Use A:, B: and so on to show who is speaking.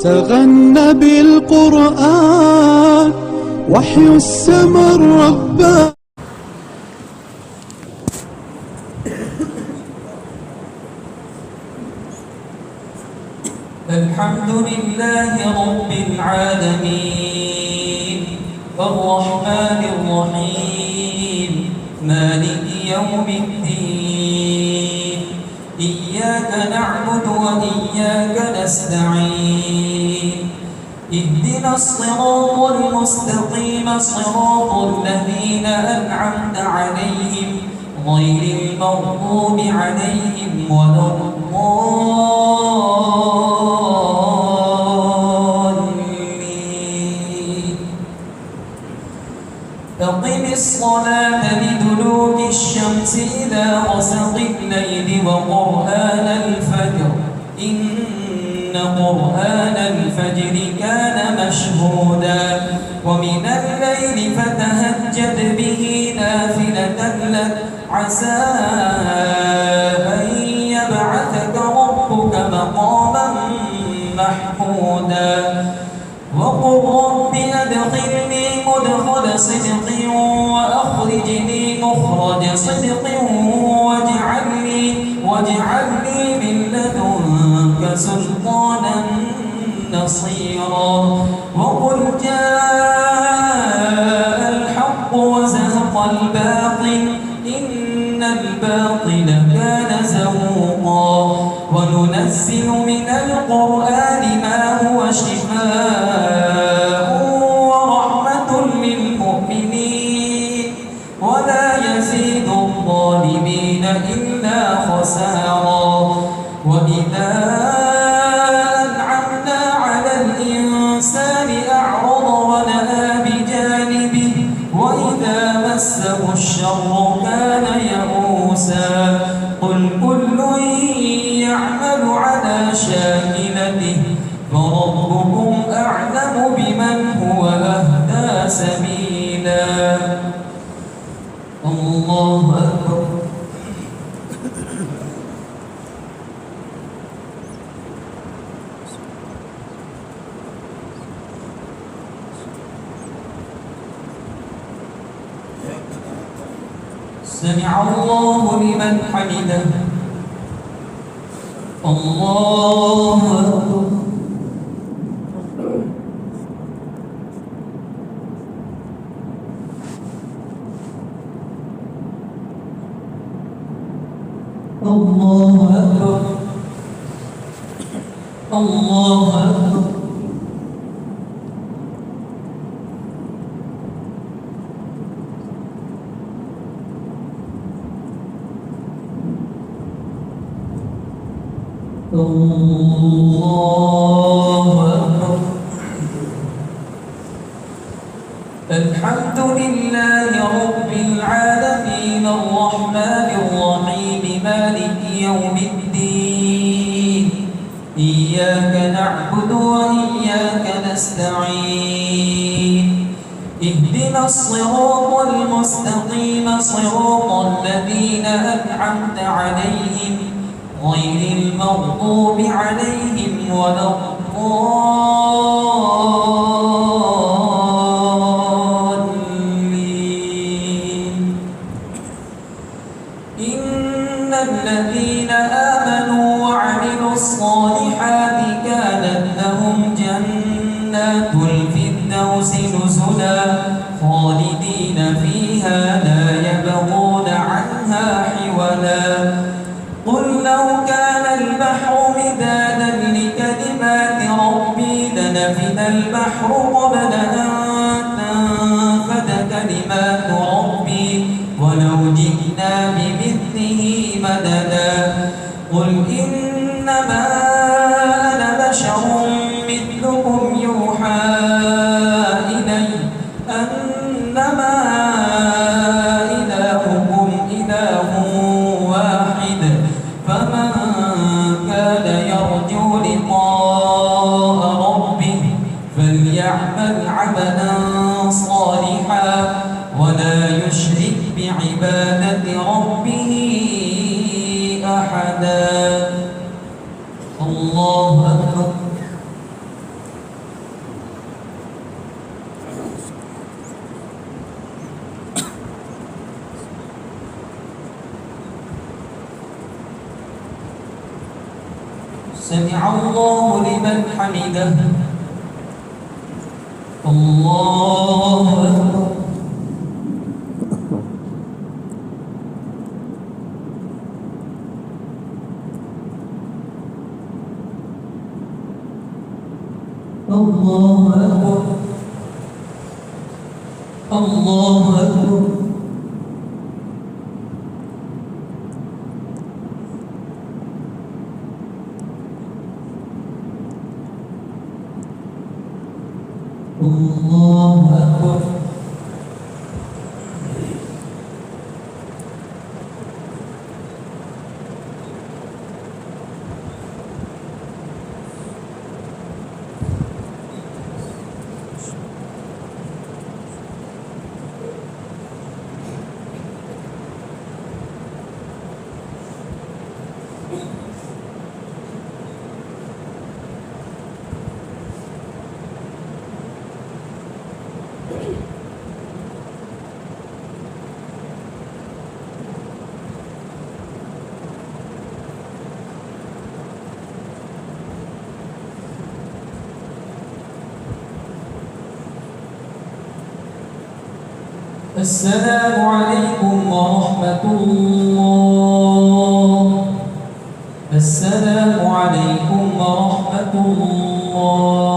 A: تغنى بالقرآن وحي السما الرباني.
B: الحمد لله رب العالمين الرحمن الرحيم مالك يوم الدين إياك نعبد وإياك نستعين اهدنا الصراط المستقيم صراط الذين أنعمت عليهم غير المغضوب عليهم ولا الضالين. أقم الصلاة لدلوك الشمس إلى غسق الليل وقرآن الفجر إن قرآن الفجر كان مشهودا ومن الليل فتهجد به نافلة لك عسى أن يبعثك ربك مقاما محمودا وقل رب أدخلني مدخل صدق وأخرجني مخرج صدق واجعل لي من لدنك سلطانا نصيرا وقل جاء الحق وزهق الباطل إن الباطل كان زهوقا وننزل من القرآن ما هو شفاء ورحمة للمؤمنين ولا يزيد الظالمين إلا خسارا وإذا أنعمنا على الإنسان أعرض ونأى بجانبه وإذا مسه الشر كان يئوسا قل كل يعمل على شاكلته فربكم أعلم بمن هو أهدى سبيلا. الله أكبر. سمع الله لمن حمده. الله أكبر. الله أكبر. الله أكبر. الله أكبر. الحمد لله رب العالمين الرحمن الرحيم مالك يوم الدين إياك نعبد وإياك نستعين اهدنا الصراط المستقيم صراط الذين أنعمت عليهم غير المغضوب عليهم ولا الضالين. إن الذين آمنوا وعملوا الصالحات كانت لهم جنات الفردوس نزلا خالدين فيها لا يبغون عنها حولا. قل لو كان البحر مدادا لكلمات ربي لنفد البحر قبل أن تنفد كلمات ربي ولو جئنا بمثله مددا. قل إنما أنا بشر مثلكم يوحى إلي أنما إلهكم إله واحد فمن كان يرجو لقاء ربه فليعمل عملا صالحا ولا يشرك بعبادة ربه أحدا. الله أكبر. سمع الله لمن حمده. الله أكبر. الله أكبر. الله أكبر. الله أكبر. السلام عليكم ورحمة الله. السلام عليكم ورحمة الله.